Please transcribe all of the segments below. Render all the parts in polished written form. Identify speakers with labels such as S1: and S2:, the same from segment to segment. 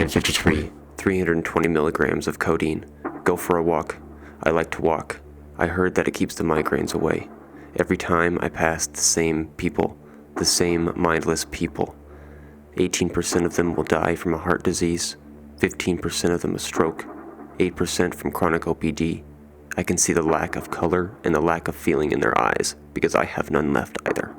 S1: 953. 320 milligrams of codeine. Go for a walk. I like to walk. I heard that it keeps the migraines away. Every time I pass the same people, the same mindless people. 18% of them will die from a heart disease, 15% of them a stroke, 8% from chronic OPD. I can see the lack of color and the lack of feeling in their eyes because I have none left either.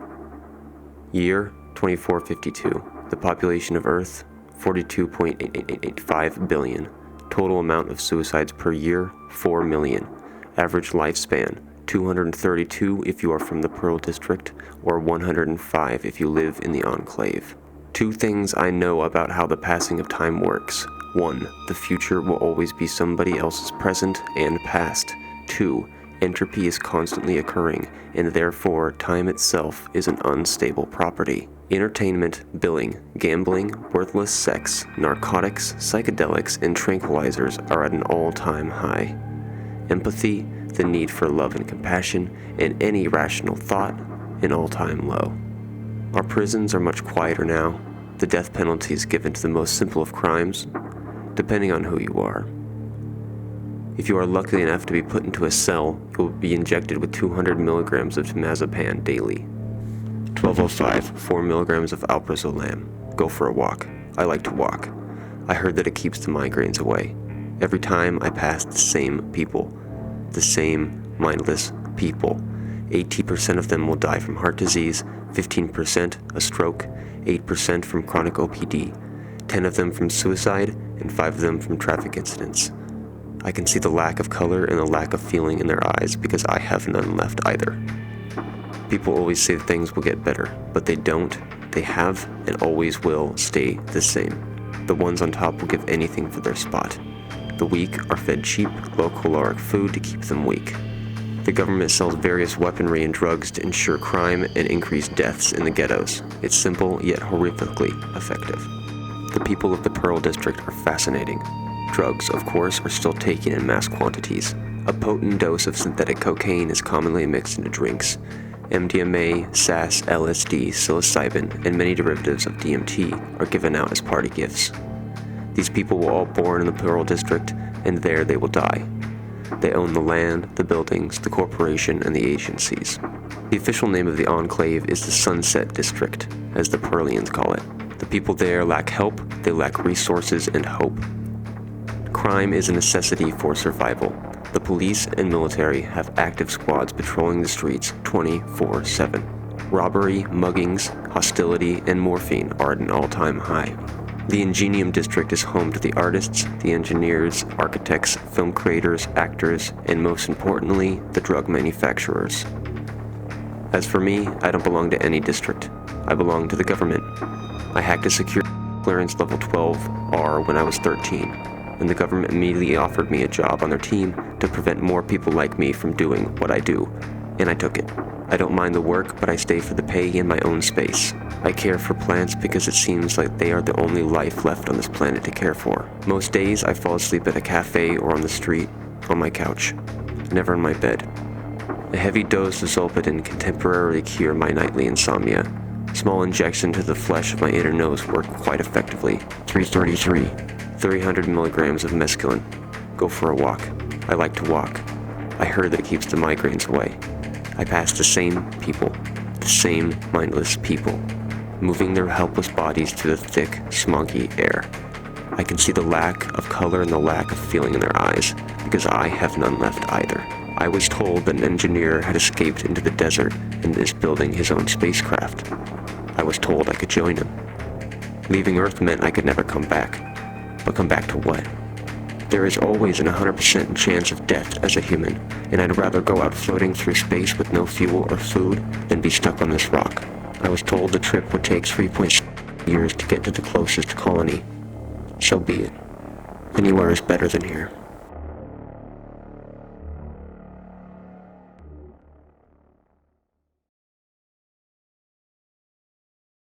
S1: Year 2452. The population of Earth, 42.8885 billion. Total amount of suicides per year, 4 million. Average lifespan, 232 if you are from the Pearl District, or 105 if you live in the Enclave. 2 things I know about how the passing of time works. 1. The future will always be somebody else's present and past. 2. Entropy is constantly occurring, and therefore time itself is an unstable property. Entertainment, billing, gambling, worthless sex, narcotics, psychedelics, and tranquilizers are at an all-time high. Empathy, the need for love and compassion, and any rational thought, an all-time low. Our prisons are much quieter now. The death penalty is given to the most simple of crimes, depending on who you are. If you are lucky enough to be put into a cell, you will be injected with 200 milligrams of temazepam daily. 1205, 4 milligrams of alprazolam. Go for a walk. I like to walk. I heard that it keeps the migraines away. Every time I pass the same people, the same mindless people. 80% of them will die from heart disease, 15% a stroke, 8% from chronic OPD, 10 of them from suicide, and 5 of them from traffic incidents. I can see the lack of color and the lack of feeling in their eyes because I have none left either. People always say things will get better, but they don't. They have and always will stay the same. The ones on top will give anything for their spot. The weak are fed cheap, low-caloric food to keep them weak. The government sells various weaponry and drugs to ensure crime and increase deaths in the ghettos. It's simple yet horrifically effective. The people of the Pearl District are fascinating. Drugs, of course, are still taken in mass quantities. A potent dose of synthetic cocaine is commonly mixed into drinks. MDMA, SAS, LSD, psilocybin, and many derivatives of DMT are given out as party gifts. These people were all born in the Pearl District, and there they will die. They own the land, the buildings, the corporation, and the agencies. The official name of the enclave is the Sunset District, as the Pearlians call it. The people there lack help, they lack resources and hope. Crime is a necessity for survival. The police and military have active squads patrolling the streets 24/7. Robbery, muggings, hostility, and morphine are at an all-time high. The Ingenium District is home to the artists, the engineers, architects, film creators, actors, and most importantly, the drug manufacturers. As for me, I don't belong to any district. I belong to the government. I hacked a security clearance level 12R when I was 13, and the government immediately offered me a job on their team to prevent more people like me from doing what I do, and I took it. I don't mind the work, but I stay for the pay in my own space. I care for plants because it seems like they are the only life left on this planet to care for. Most days I fall asleep at a cafe or on the street, on my couch, never in my bed. A heavy dose of Zolpidem can temporarily cure my nightly insomnia. Small injection to the flesh of my inner nose work quite effectively. 333. 300 milligrams of mescaline. Go for a walk. I like to walk. I heard that it keeps the migraines away. I pass the same people, the same mindless people, moving their helpless bodies through the thick, smoggy air. I can see the lack of color and the lack of feeling in their eyes, because I have none left either. I was told that an engineer had escaped into the desert and is building his own spacecraft. I was told I could join him. Leaving Earth meant I could never come back. But come back to what? There is always an 100% chance of death as a human, and I'd rather go out floating through space with no fuel or food than be stuck on this rock. I was told the trip would take 3.6 years to get to the closest colony. So be it. Anywhere is better than here.